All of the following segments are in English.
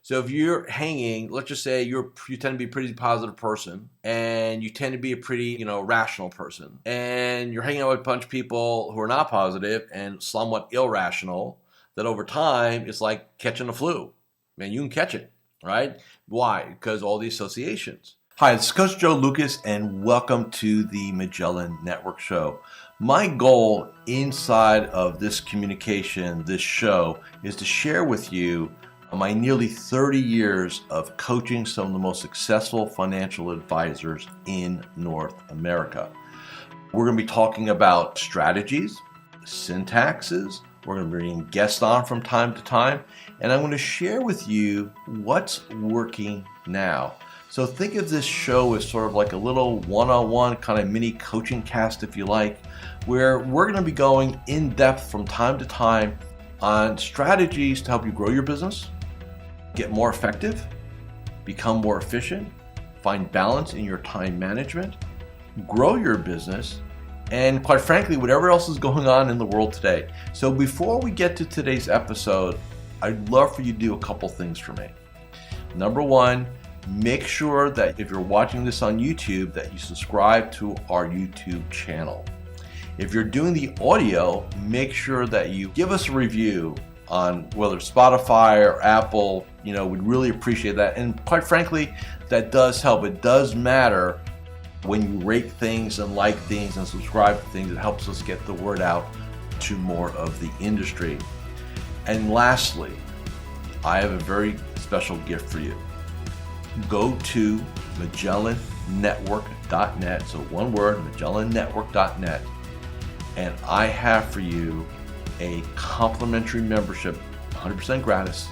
So if you're hanging, let's just say you tend to be a pretty positive person, and you tend to be a pretty, rational person, and you're hanging out with a bunch of people who are not positive and somewhat irrational, that over time it's like catching the flu. Man, you can catch it, right? Why? Because all the associations. Hi, this is Coach Joe Lucas, and welcome to the Magellan Network show. My goal inside of this communication, this show, is to share with you my nearly 30 years of coaching some of the most successful financial advisors in North America. We're going to be talking about strategies, syntaxes. We're going to be bringing guests on from time to time, and I'm going to share with you what's working now. So think of this show as sort of like a little one-on-one kind of mini coaching cast, if you like, where we're going to be going in depth from time to time on strategies to help you grow your business, get more effective, become more efficient, find balance in your time management, grow your business, and quite frankly, whatever else is going on in the world today. So before we get to today's episode, I'd love for you to do a couple things for me. Number one, make sure that if you're watching this on YouTube, that you subscribe to our YouTube channel. If you're doing the audio, make sure that you give us a review on whether it's Spotify or Apple. We'd really appreciate that. And quite frankly, that does help. It does matter when you rate things and like things and subscribe to things. It helps us get the word out to more of the industry. And lastly, I have a very special gift for you. Go to MagellanNetwork.net, so one word, MagellanNetwork.net, and I have for you a complimentary membership, 100% gratis,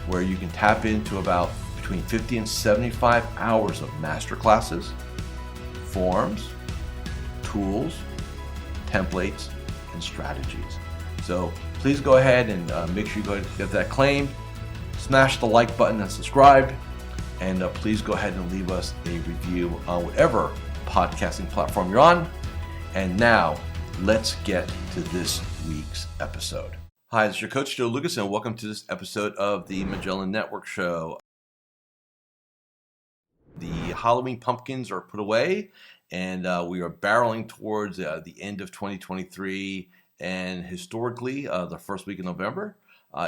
where you can tap into about between 50 and 75 hours of masterclasses, forms, tools, templates, and strategies. So please go ahead and make sure you go ahead and get that claimed. Smash the like button and subscribe. And please go ahead and leave us a review on whatever podcasting platform you're on. And now, let's get to this week's episode. Hi, this is your coach, Joe Lucas, and welcome to this episode of the Magellan Network show. The Halloween pumpkins are put away, and we are barreling towards the end of 2023. And historically, the first week of November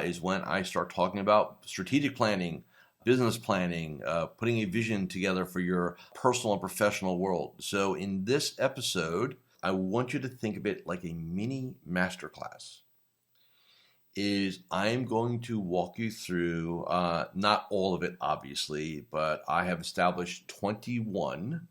is when I start talking about strategic planning, business planning, putting a vision together for your personal and professional world. So in this episode, I want you to think of it like a mini masterclass. I'm going to walk you through, not all of it obviously, but I have established 21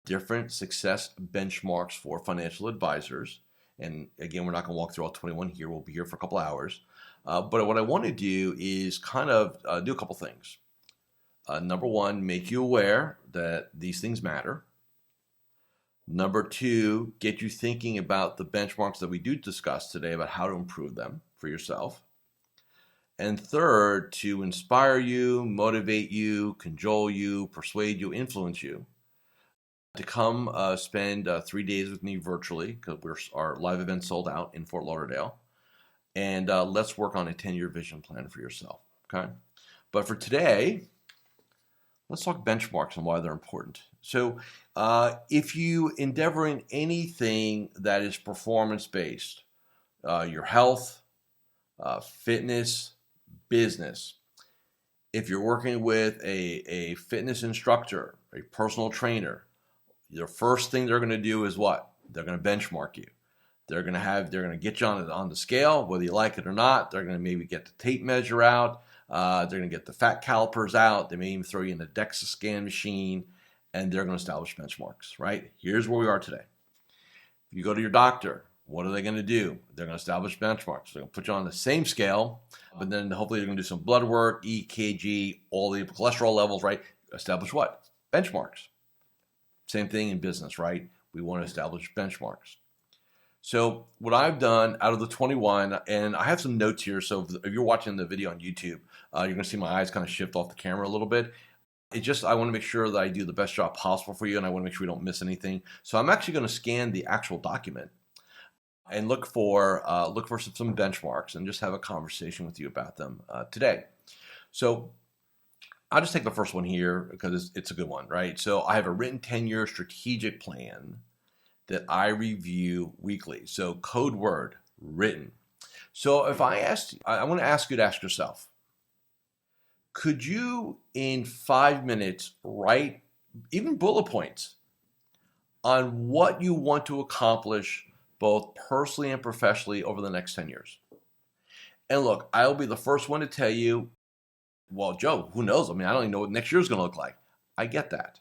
different success benchmarks for financial advisors. And again, we're not going to walk through all 21 here. We'll be here for a couple hours. But what I want to do is kind of do a couple things. Number one, make you aware that these things matter. Number two, get you thinking about the benchmarks that we do discuss today about how to improve them for yourself. And third, to inspire you, motivate you, cajole you, persuade you, influence you to come spend 3 days with me virtually, because our live event sold out in Fort Lauderdale. And let's work on a 10-year vision plan for yourself, okay? But for today, let's talk benchmarks and why they're important. So if you endeavor in anything that is performance-based, your health, fitness, business, if you're working with a fitness instructor, a personal trainer, the first thing they're going to do is what? They're going to benchmark you. They're going to get you on the scale, whether you like it or not. They're going to maybe get the tape measure out. They're going to get the fat calipers out. They may even throw you in a DEXA scan machine, and they're going to establish benchmarks, right? Here's where we are today. If you go to your doctor, what are they going to do? They're going to establish benchmarks. They're going to put you on the same scale, but then hopefully they're going to do some blood work, EKG, all the cholesterol levels, right? Establish what? Benchmarks. Same thing in business, right? We want to establish benchmarks. So what I've done out of the 21, and I have some notes here, so if you're watching the video on YouTube, you're going to see my eyes kind of shift off the camera a little bit. I want to make sure that I do the best job possible for you, and I want to make sure we don't miss anything. So I'm actually going to scan the actual document and look for some benchmarks and just have a conversation with you about them today. So I'll just take the first one here because it's a good one, right? So I have a written 10-year strategic plan that I review weekly. So code word, written. So if I want to ask you to ask yourself, could you in 5 minutes write even bullet points on what you want to accomplish both personally and professionally over the next 10 years? And look, I'll be the first one to tell you, well, Joe, who knows? I mean, I don't even know what next year's going to look like. I get that.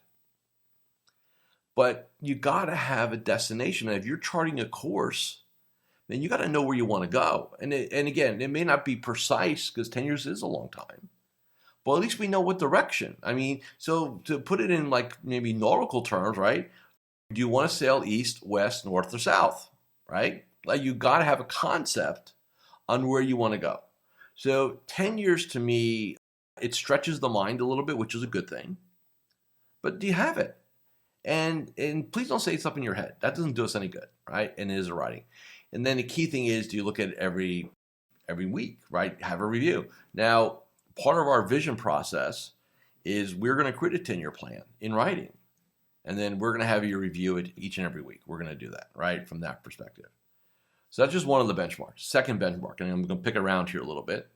But you got to have a destination. And if you're charting a course, then you got to know where you want to go. And again, it may not be precise because 10 years is a long time. But at least we know what direction. I mean, so to put it in like maybe nautical terms, right? Do you want to sail east, west, north, or south, right? Like you got to have a concept on where you want to go. So 10 years to me, it stretches the mind a little bit, which is a good thing. But do you have it? And please don't say it's up in your head. That doesn't do us any good, right? And it is a writing. And then the key thing is, do you look at it every week, right? Have a review. Now, part of our vision process is we're going to create a 10-year plan in writing. And then we're going to have you review it each and every week. We're going to do that, right? From that perspective. So that's just one of the benchmarks. Second benchmark, and I'm going to pick around here a little bit.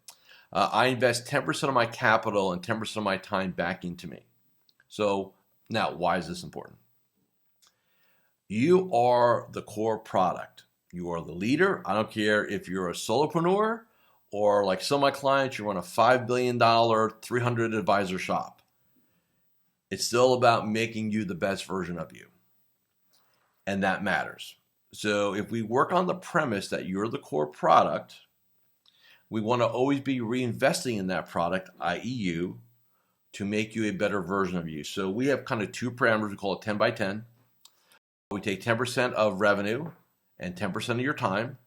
I invest 10% of my capital and 10% of my time back into me. So now, why is this important? You are the core product. You are the leader. I don't care if you're a solopreneur or like some of my clients, you run a $5 billion, 300 advisor shop. It's still about making you the best version of you. And that matters. So if we work on the premise that you're the core product, we want to always be reinvesting in that product, i.e. you, to make you a better version of you. So we have kind of two parameters. We call it 10 by 10. We take 10% of revenue and 10% of your time,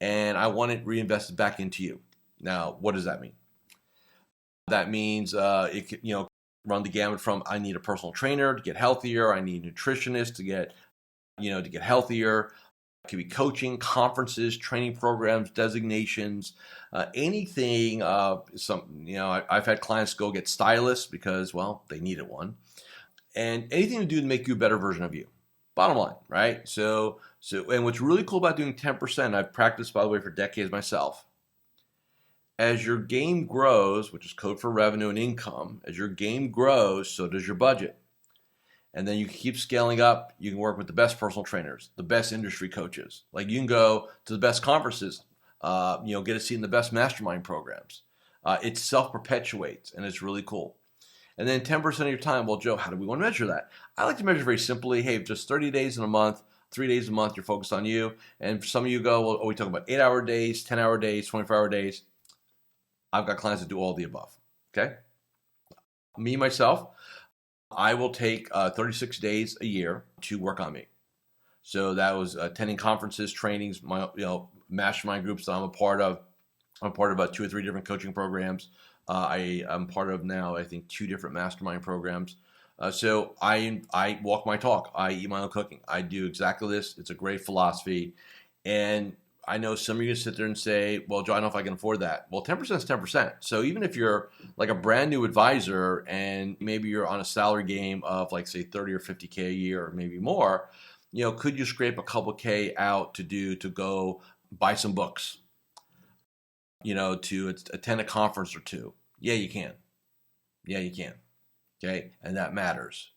and I want it reinvested back into you. Now, what does that mean? That means run the gamut from I need a personal trainer to get healthier. I need a nutritionist to get healthier. It could be coaching, conferences, training programs, designations, anything. I've had clients go get stylists because, well, they needed one, and anything to do to make you a better version of you. Bottom line, right? So, and what's really cool about doing 10%, I've practiced, by the way, for decades myself. As your game grows, which is code for revenue and income, as your game grows, so does your budget. And then you can keep scaling up. You can work with the best personal trainers, the best industry coaches. Like you can go to the best conferences, get a seat in the best mastermind programs. It self-perpetuates, and it's really cool. And then 10% of your time, well, Joe, how do we want to measure that? I like to measure very simply. Hey, just 30 days in a month, 3 days a month, you're focused on you. And some of you go, well, we talk about 8-hour days, 10-hour days, 24-hour days. I've got clients that do all the above, okay? Me, myself, I will take 36 days a year to work on me. So that was attending conferences, trainings, my mastermind groups that I'm a part of. I'm part of about 2 or 3 different coaching programs. I'm part of now, I think, 2 different mastermind programs. So I walk my talk. I eat my own cooking. I do exactly this. It's a great philosophy. And I know some of you sit there and say, well, Joe, I don't know if I can afford that. Well, 10% is 10%. So even if you're like a brand new advisor and maybe you're on a salary game of like, say, 30 or 50K a year or maybe more, could you scrape a couple K out to go buy some books, to attend a conference or 2? Yeah, you can. Yeah, you can. Okay. And that matters.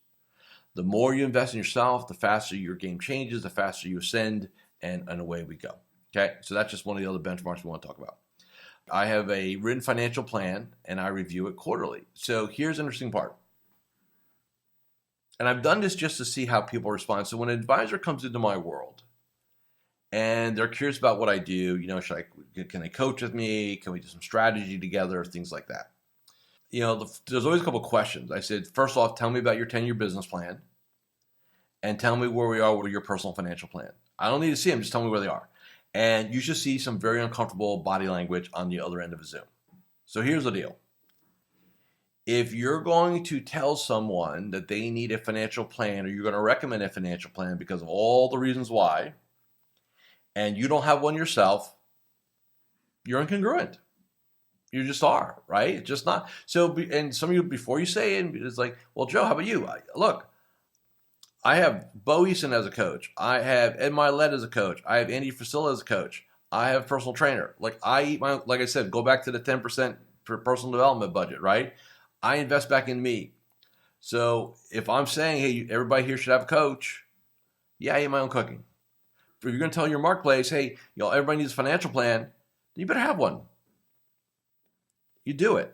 The more you invest in yourself, the faster your game changes, the faster you ascend, and away we go. Okay. So that's just one of the other benchmarks we want to talk about. I have a written financial plan and I review it quarterly. So here's the interesting part. And I've done this just to see how people respond. So when an advisor comes into my world and they're curious about what I do, can they coach with me? Can we do some strategy together? Things like that. There's always a couple of questions. I said, first off, tell me about your 10-year business plan and tell me where we are with your personal financial plan. I don't need to see them. Just tell me where they are. And you should see some very uncomfortable body language on the other end of a Zoom. So here's the deal. If you're going to tell someone that they need a financial plan or you're going to recommend a financial plan because of all the reasons why, and you don't have one yourself, you're incongruent. You just are, right? It's just not. So, and some of you, before you say it, it's like, well, Joe, how about you? Look, I have Bo Eason as a coach. I have Ed Milet as a coach. I have Andy Frisella as a coach. I have a personal trainer. Like I said, go back to the 10% for personal development budget, right? I invest back in me. So if I'm saying, hey, everybody here should have a coach, yeah, I eat my own cooking. If you're going to tell your marketplace, hey, everybody needs a financial plan, then you better have one. You do it.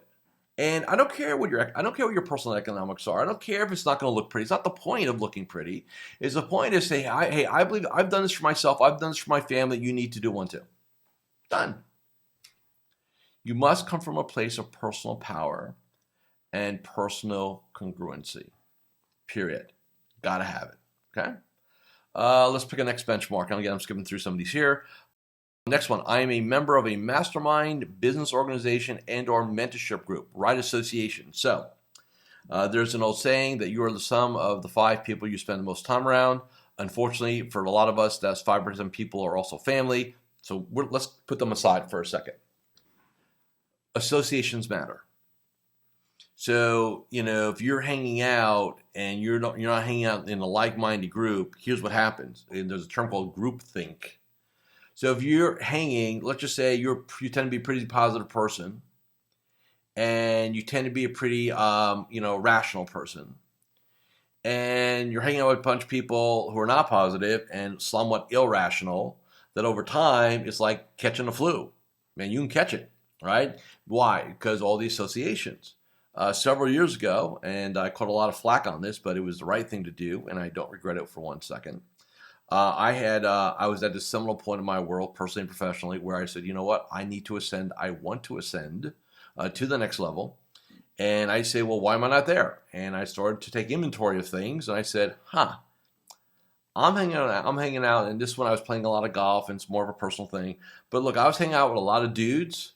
And I don't care what your personal economics are. I don't care if it's not going to look pretty. It's not the point of looking pretty. It's the point is say, hey, I believe I've done this for myself. I've done this for my family. You need to do one too. Done. You must come from a place of personal power and personal congruency. Period. Got to have it. Okay. Let's pick a next benchmark. And again, I'm skipping through some of these here. Next one, I am a member of a mastermind, business organization, and or mentorship group, right association. So there's an old saying that you are the sum of the 5 people you spend the most time around. Unfortunately, for a lot of us, that's 5% people are also family. So let's put them aside for a second. Associations matter. So, if you're hanging out and you're not hanging out in a like-minded group, here's what happens. And there's a term called groupthink. So if you're hanging, let's just say you tend to be a pretty positive person, and you tend to be a pretty, rational person, and you're hanging out with a bunch of people who are not positive and somewhat irrational, that over time it's like catching the flu. Man, you can catch it, right? Why? Because all the associations. Several years ago, and I caught a lot of flack on this, but it was the right thing to do, and I don't regret it for one second. I was at this seminal point in my world, personally and professionally, where I said, you know what, I need to ascend. I want to ascend to the next level. And I say, well, why am I not there? And I started to take inventory of things, and I said, I'm hanging out, and this one I was playing a lot of golf, and it's more of a personal thing. But look, I was hanging out with a lot of dudes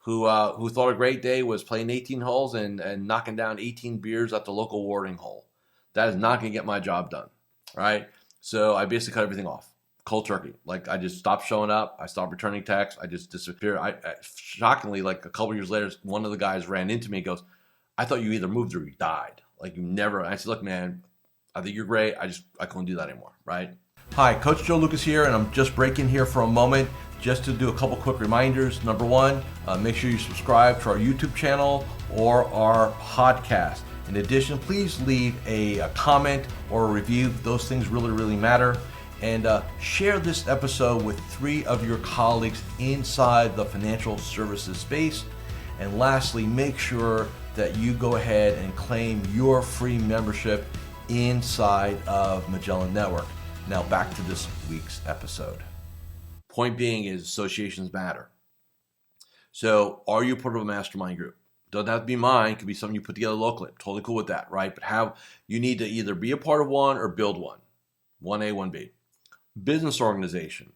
who thought a great day was playing 18 holes and knocking down 18 beers at the local watering hole. That is not going to get my job done, right? So I basically cut everything off, cold turkey. Like I just stopped showing up. I stopped returning texts. I just disappeared. I shockingly, like a couple years later, one of the guys ran into me and goes, I thought you either moved or you died. Like you never. I said, look, man, I think you're great. I couldn't do that anymore, right? Hi, Coach Joe Lukacs here, and I'm just breaking here for a moment just to do a couple quick reminders. Number one, make sure you subscribe to our YouTube channel or our podcast. In addition, please leave a comment or a review. Those things really, really matter. And share this episode with 3 of your colleagues inside the financial services space. And lastly, make sure that you go ahead and claim your free membership inside of Magellan Network. Now back to this week's episode. Point being is associations matter. So are you part of a mastermind group? Doesn't have to be mine. It could be something you put together locally. I'm totally cool with that, right? But you need to either be a part of one or build one. 1A, 1B. Business organization,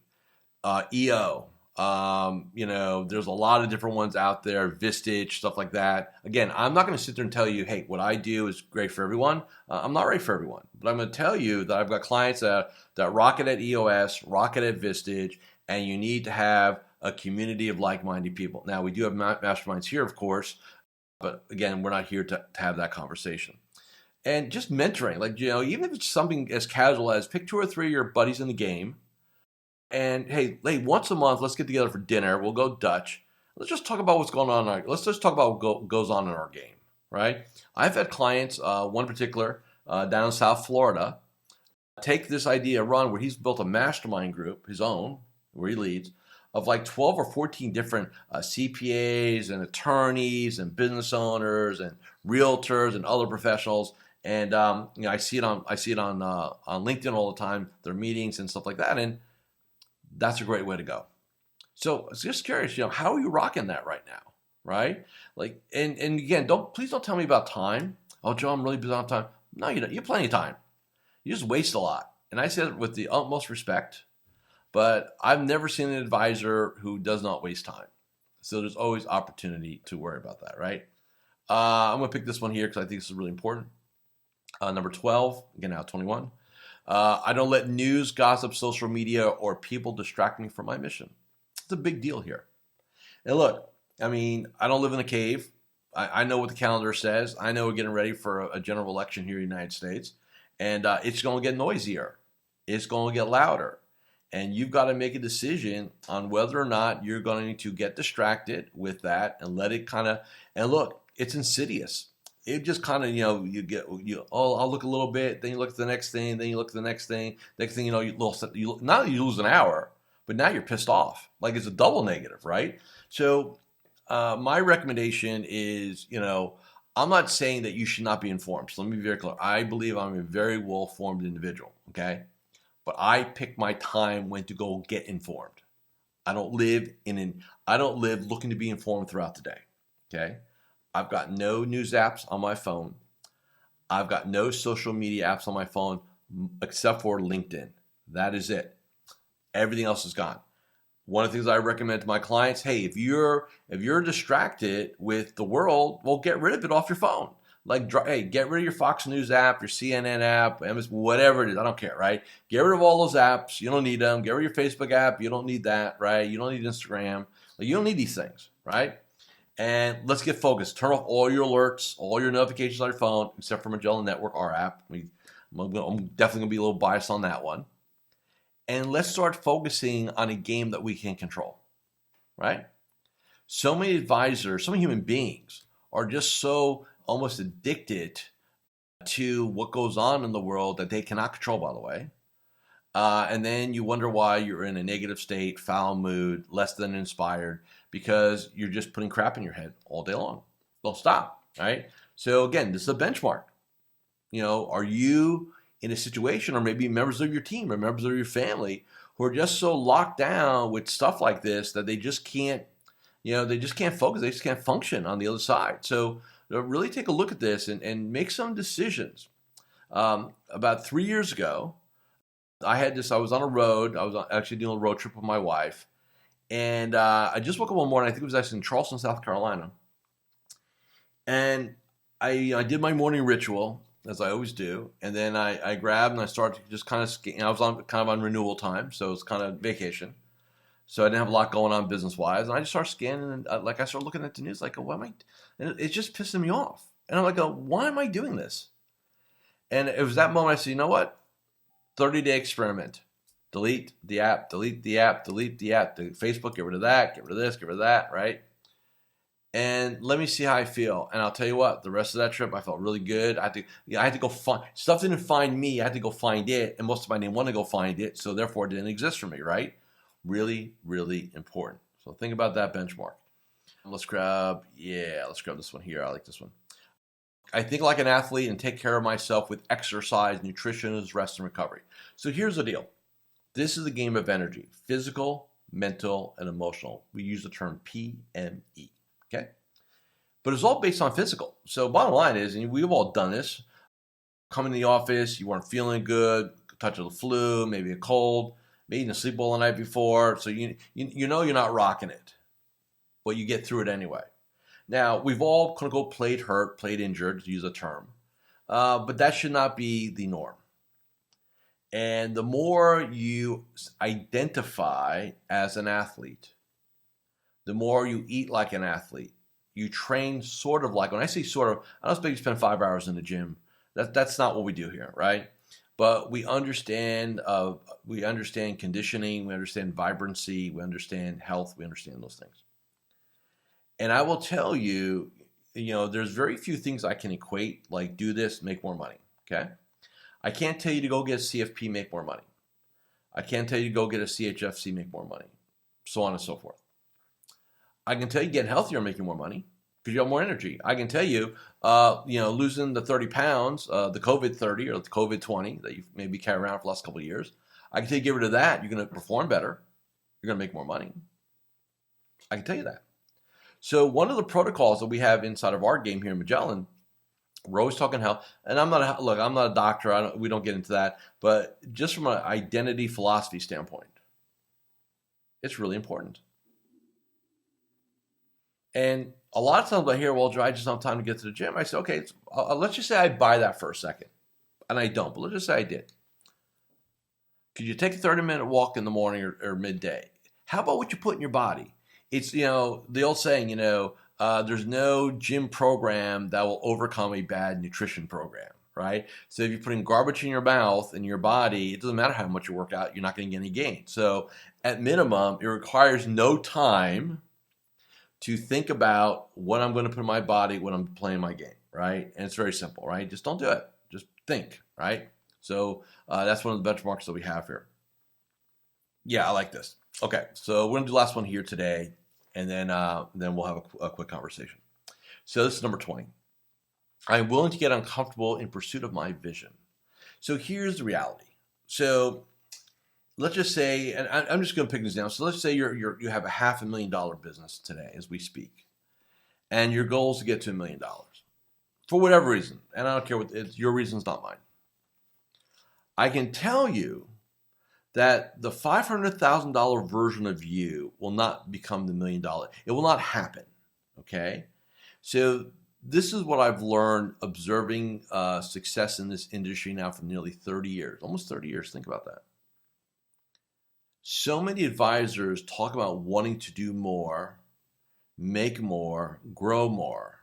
EO. There's a lot of different ones out there, Vistage, stuff like that. Again, I'm not going to sit there and tell you, hey, what I do is great for everyone. I'm not right for everyone. But I'm going to tell you that I've got clients that rock it at EOS, rock it at Vistage, and you need to have a community of like-minded people. Now, we do have masterminds here, of course, but again, we're not here to have that conversation. And just mentoring, like, even if it's something as casual as pick 2 or 3 of your buddies in the game, and hey, once a month, let's get together for dinner. We'll go Dutch. Let's just talk about what's going on. Let's just talk about what goes on in our game, right? I've had clients, one particular down in South Florida, take this idea, run, where he's built a mastermind group, his own, where he leads, of like 12 or 14 different CPAs and attorneys and business owners and realtors and other professionals. And I see it on LinkedIn all the time, their meetings and stuff like that. And that's a great way to go. So I was just curious, how are you rocking that right now, right? Like, and again, please don't tell me about time. Oh, Joe, I'm really busy on time. No, you don't. You have plenty of time. You just waste a lot. And I say it with the utmost respect, but I've never seen an advisor who does not waste time. So there's always opportunity to worry about that, right? I'm going to pick this one here because I think this is really important. Number 12, again, now 21. I don't let news, gossip, social media, or people distract me from my mission. It's a big deal here. And look, I mean, I don't live in a cave. I know what the calendar says. I know we're getting ready for a general election here in the United States, and it's going to get noisier. It's going to get louder. And you've got to make a decision on whether or not you're going to get distracted with that and let it kind of, and look, it's insidious. It just kind of, I'll look a little bit, then you look at the next thing, then you look at the next thing. Next thing you know, not only you lose an hour, but now you're pissed off. Like it's a double negative, right? So my recommendation is, I'm not saying that you should not be informed. So let me be very clear. I believe I'm a very well-formed individual, okay? But I pick my time when to go get informed. I don't live looking to be informed throughout the day, okay? I've got no news apps on my phone. I've got no social media apps on my phone except for LinkedIn. That is it. Everything else is gone. One of the things I recommend to my clients, hey, if you're distracted with the world, well, get rid of it off your phone. Like, hey, get rid of your Fox News app, your CNN app, whatever it is. I don't care, right? Get rid of all those apps. You don't need them. Get rid of your Facebook app. You don't need that, right? You don't need Instagram. Like, you don't need these things, right? And let's get focused. Turn off all your alerts, all your notifications on your phone, except for Magellan Network, our app. I'm definitely going to be a little biased on that one. And let's start focusing on a game that we can control, right? So many advisors, so many human beings are just so almost addicted to what goes on in the world that they cannot control, by the way. And then you wonder why you're in a negative state, foul mood, less than inspired, because you're just putting crap in your head all day long. Well, stop, right? So again, this is a benchmark. Are you in a situation, or maybe members of your team or members of your family who are just so locked down with stuff like this that they just can't, they just can't focus. They just can't function on the other side. So really take a look at this and make some decisions. About 3 years ago, I was on a road. I was actually doing a road trip with my wife. And I just woke up one morning. I think it was actually in Charleston, South Carolina. And I did my morning ritual, as I always do. And then I grabbed and I started to just kind of scan. I was on renewal time, so it was kind of vacation. So I didn't have a lot going on business-wise. And I just started scanning, and I started looking at the news, like, what am I? And it's just pissing me off. And I'm like, why am I doing this? And it was that moment I said, you know what? 30-day experiment. Delete the app, delete the app, delete the app. The Facebook, get rid of that, get rid of this, get rid of that, right? And let me see how I feel. And I'll tell you what, the rest of that trip, I felt really good. I had to go find, stuff didn't find me. I had to go find it. And most of my didn't want to go find it. So therefore it didn't exist for me, right? Really, really important. So think about that benchmark. Let's grab this one here. I like this one. I think like an athlete and take care of myself with exercise, nutrition, rest, and recovery. So here's the deal. This is a game of energy, physical, mental, and emotional. We use the term PME, okay? But it's all based on physical. So bottom line is, and we've all done this, come in the office, you weren't feeling good, touch of the flu, maybe a cold, maybe you didn't sleep well the night before, so you know you're not rocking it, but you get through it anyway. Now, we've all played hurt, played injured, to use a term, but that should not be the norm. And the more you identify as an athlete, the more you eat like an athlete. You train sort of like, when I say sort of, I don't expect you to spend 5 hours in the gym. That's not what we do here, right? But we understand conditioning, we understand vibrancy, we understand health, we understand those things. And I will tell you, there's very few things I can equate, like do this, make more money, okay? I can't tell you to go get a CFP, make more money. I can't tell you to go get a CHFC, make more money, so on and so forth. I can tell you getting healthier and making more money because you have more energy. I can tell you, losing the 30 pounds, the COVID 30 or the COVID 20 that you maybe carry around for the last couple of years. I can tell you get rid of that. You're going to perform better. You're going to make more money. I can tell you that. So one of the protocols that we have inside of our game here in Magellan, we're always talking health, and I'm not a doctor. We don't get into that, but just from an identity philosophy standpoint, it's really important. And a lot of times I hear, well, I just don't have time to get to the gym. I say, okay, let's just say I buy that for a second, and I don't, but let's just say I did. Could you take a 30-minute walk in the morning or midday? How about what you put in your body? it's, the old saying, there's no gym program that will overcome a bad nutrition program, right? So if you're putting garbage in your mouth and your body, it doesn't matter how much you work out, you're not going to get any gain. So at minimum, it requires no time to think about what I'm going to put in my body when I'm playing my game, right? And it's very simple, right? Just don't do it. Just think, right? So that's one of the benchmarks that we have here. Yeah, I like this. Okay, so we're going to do the last one here today, and then we'll have a quick conversation. So this is number 20. I'm willing to get uncomfortable in pursuit of my vision. So here's the reality. So let's just say, and I'm just going to pick this down. So let's say you have a $500,000 business today as we speak, and your goal is to get to $1 million for whatever reason. And I don't care it's your reason's not mine. I can tell you that the $500,000 version of you will not become the $1 million. It will not happen. Okay, so this is what I've learned observing success in this industry now for nearly 30 years, almost 30 years. Think about that. So many advisors talk about wanting to do more, make more, grow more,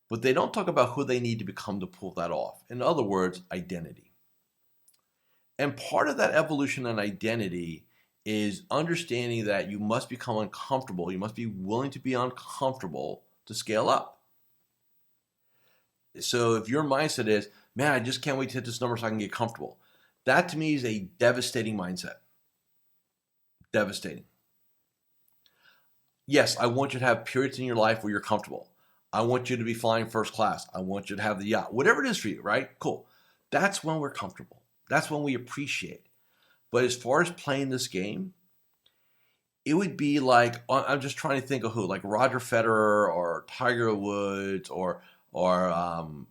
but they don't talk about who they need to become to pull that off. In other words, identity. And part of that evolution and identity is understanding that you must become uncomfortable. You must be willing to be uncomfortable to scale up. So if your mindset is, man, I just can't wait to hit this number so I can get comfortable. That to me is a devastating mindset. Devastating. Yes, I want you to have periods in your life where you're comfortable. I want you to be flying first class. I want you to have the yacht. Whatever it is for you, right? Cool. That's when we're comfortable. That's when we appreciate. But as far as playing this game, it would be like, I'm just trying to think of who, like Roger Federer or Tiger Woods or LeBron.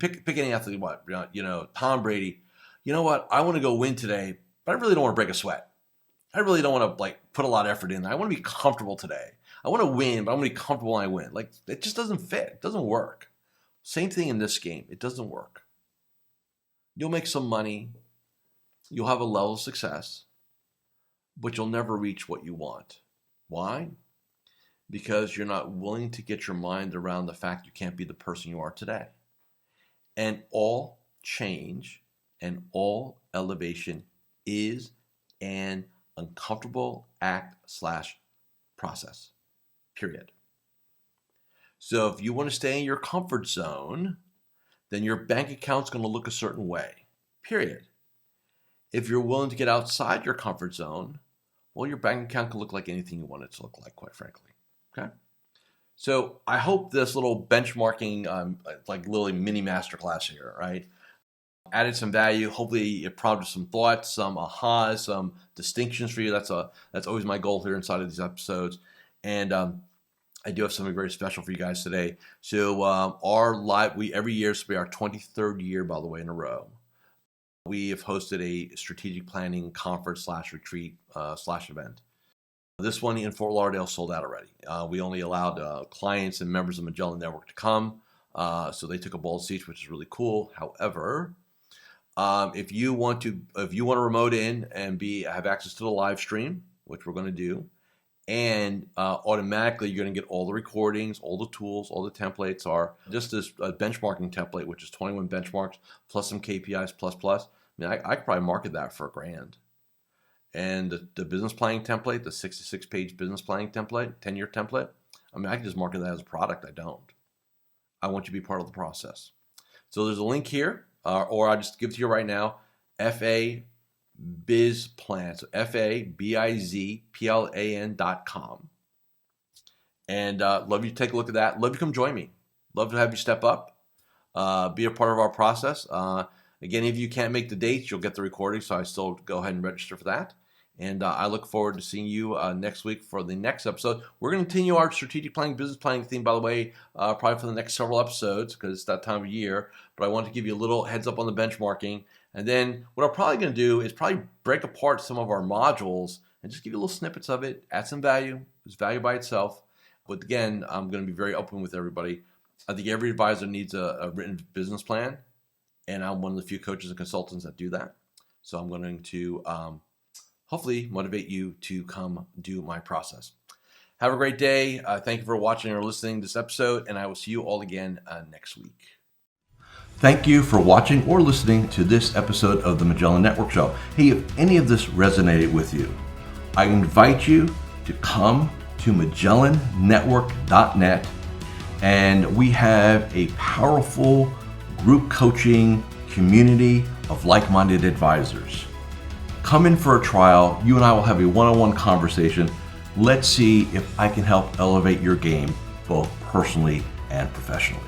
Pick any athlete. What Tom Brady. You know what? I want to go win today, but I really don't want to break a sweat. I really don't want to put a lot of effort in. I want to be comfortable today. I want to win, but I want to be comfortable when I win. It just doesn't fit. It doesn't work. Same thing in this game. It doesn't work. You'll make some money. You'll have a level of success, but you'll never reach what you want. Why? Because you're not willing to get your mind around the fact you can't be the person you are today. And all change and all elevation is an uncomfortable act/process, period. So if you want to stay in your comfort zone, then your bank account's going to look a certain way, period. If you're willing to get outside your comfort zone, well, your bank account can look like anything you want it to look like, quite frankly. Okay? So I hope this little benchmarking, literally mini masterclass here, right, added some value. Hopefully it prompted some thoughts, some ahas, some distinctions for you. That's always my goal here inside of these episodes. And I do have something very special for you guys today. So every year, this will be our 23rd year, by the way, in a row. We have hosted a strategic planning conference /retreat /event. This one in Fort Lauderdale sold out already. We only allowed clients and members of Magellan Network to come. So they took a bold seat, which is really cool. However, if you want to remote in and have access to the live stream, which we're going to do, and automatically you're going to get all the recordings, all the tools, all the templates are just this benchmarking template, which is 21 benchmarks plus some KPIs plus. I mean, I could probably market that for $1,000. And the business planning template, the 66-page business planning template, 10-year template, I mean, I can just market that as a product. I don't. I want you to be part of the process. So there's a link here, or I'll just give it to you right now, FA Biz Plan, so FABIZPLAN.com. And love you to take a look at that. Love you to come join me. Love to have you step up, be a part of our process. Again, if you can't make the dates, you'll get the recording, so I still go ahead and register for that. And I look forward to seeing you next week for the next episode. We're going to continue our strategic planning, business planning theme, by the way, probably for the next several episodes because it's that time of year. But I want to give you a little heads up on the benchmarking. And then what I'm probably going to do is probably break apart some of our modules and just give you little snippets of it, add some value. It's value by itself. But again, I'm going to be very open with everybody. I think every advisor needs a written business plan. And I'm one of the few coaches and consultants that do that. So I'm going to hopefully motivate you to come do my process. Have a great day. Thank you for watching or listening to this episode, and I will see you all again next week. Thank you for watching or listening to this episode of the Magellan Network Show. Hey, if any of this resonated with you, I invite you to come to MagellanNetwork.net, and we have a powerful group coaching community of like-minded advisors. Come in for a trial. You and I will have a one-on-one conversation. Let's see if I can help elevate your game, both personally and professionally.